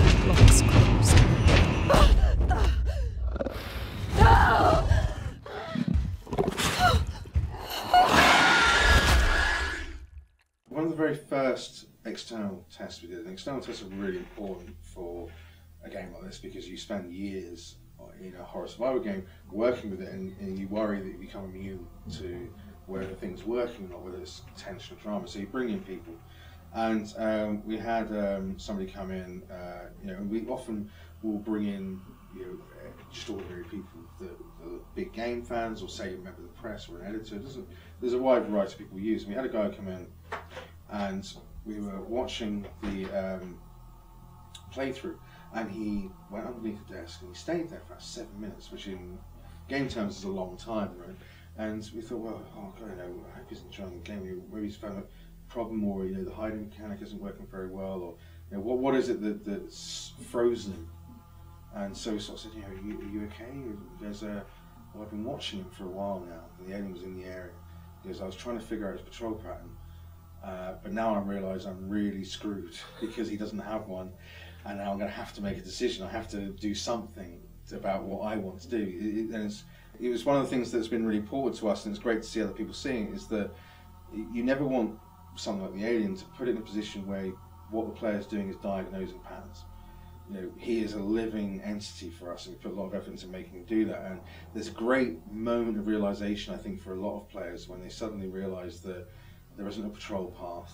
big blocks closed. One of the very first external tests we did, and external tests are really important for a game like this because you spend years in a horror survival game working with it, and you worry that you become immune to whether things working or not, whether it's tension or drama. So you bring in people, and we had somebody come in. And we often will bring in just ordinary people, the big game fans, or say a member of the press or an editor. There's a wide variety of people we use. And we had a guy come in, and we were watching the playthrough, and he went underneath the desk and he stayed there for about 7 minutes, which in game terms is a long time, right? And we thought, well, oh God, I hope he's enjoying the game. Maybe he's found a problem, or the hiding mechanic isn't working very well, or what is it that's frozen? And so we sort of said, are you okay? He goes, well, I've been watching him for a while now, and the alien was in the area. He goes, I was trying to figure out his patrol pattern, but now I realise I'm really screwed because he doesn't have one, and now I'm going to have to make a decision. I have to do something about what I want to do. It was one of the things that's been really important to us, and it's great to see other people seeing it, is that you never want something like the alien to put it in a position where what the player's doing is diagnosing patterns. He is a living entity for us, and we put a lot of effort into making him do that. And there's a great moment of realization, I think, for a lot of players when they suddenly realize that there isn't a patrol path,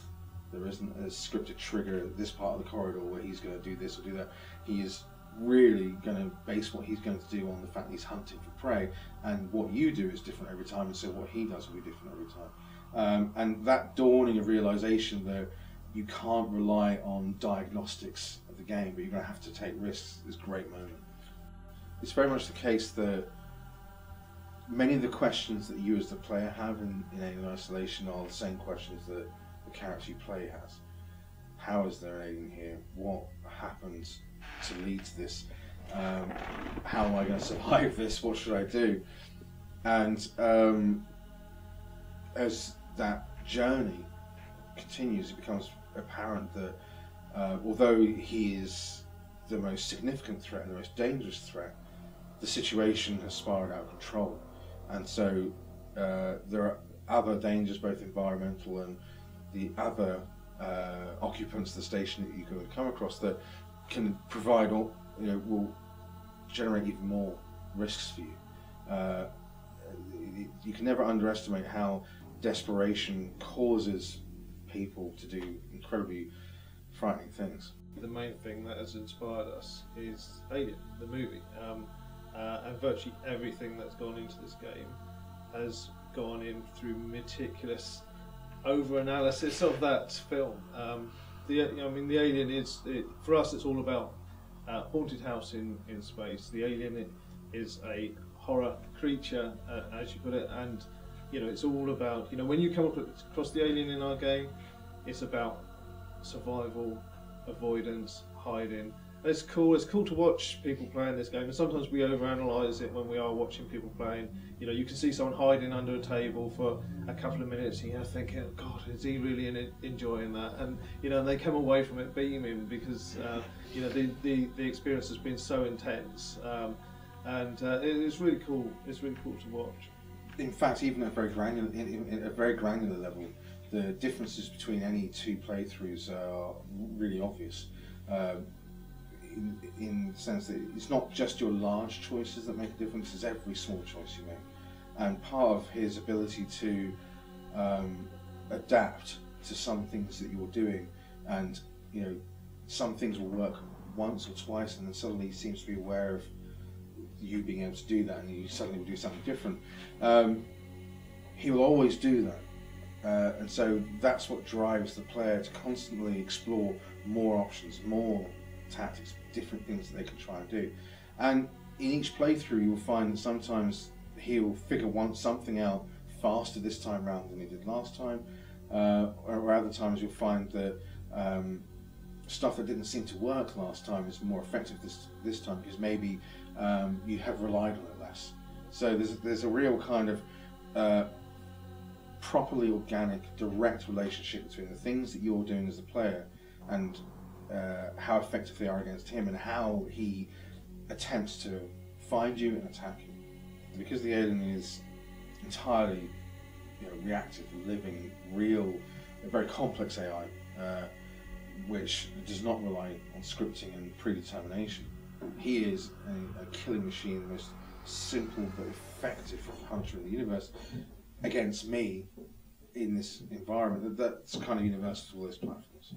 there isn't a scripted trigger at this part of the corridor where he's going to do this or do that. He is really going to base what he's going to do on the fact that he's hunting for prey, and what you do is different every time, and so what he does will be different every time. And that dawning of realization that you can't rely on diagnostics of the game, but you're going to have to take risks, is a great moment. It's very much the case that many of the questions that you as the player have in Alien Isolation are the same questions that the character you play has. How is there an alien here? What happens to lead to this? How am I going to survive this? What should I do? And as that journey continues, it becomes apparent that although he is the most significant threat and the most dangerous threat, the situation has spiraled out of control, and so there are other dangers, both environmental and the other occupants of the station that you can come across, that can provide or will generate even more risks for you. You can never underestimate how desperation causes people to do incredibly frightening things. The main thing that has inspired us is Alien, the movie, and virtually everything that's gone into this game has gone in through meticulous over-analysis of that film. The Alien is, for us, it's all about haunted house in space. The alien is a horror creature, as you put it, and it's all about, when you come across the alien in our game, it's about survival, avoidance, hiding. And it's cool to watch people playing this game, and sometimes we overanalyze it when we are watching people playing. You can see someone hiding under a table for a couple of minutes, and you're thinking, God, is he really enjoying that? And and they come away from it beaming because the experience has been so intense, and it's really cool. It's really cool to watch. In fact, even at a very granular level, the differences between any two playthroughs are really obvious. In the sense that it's not just your large choices that make a difference, it's every small choice you make. And part of his ability to adapt to some things that you're doing, and some things will work once or twice, and then suddenly he seems to be aware of you being able to do that, and you suddenly will do something different. He will always do that, and so that's what drives the player to constantly explore more options, more tactics, different things that they can try and do. And in each playthrough you'll find that sometimes he'll figure something out faster this time round than he did last time, or other times you'll find that stuff that didn't seem to work last time is more effective this time, because maybe you have relied on it less. So there's a real kind of properly organic, direct relationship between the things that you're doing as a player and how effective they are against him, and how he attempts to find you and attack you. Because the alien is entirely reactive, living, real, a very complex AI, which does not rely on scripting and predetermination. He is a killing machine, the most simple but effective puncher in the universe against me in this environment. That's kind of universal to all those platforms.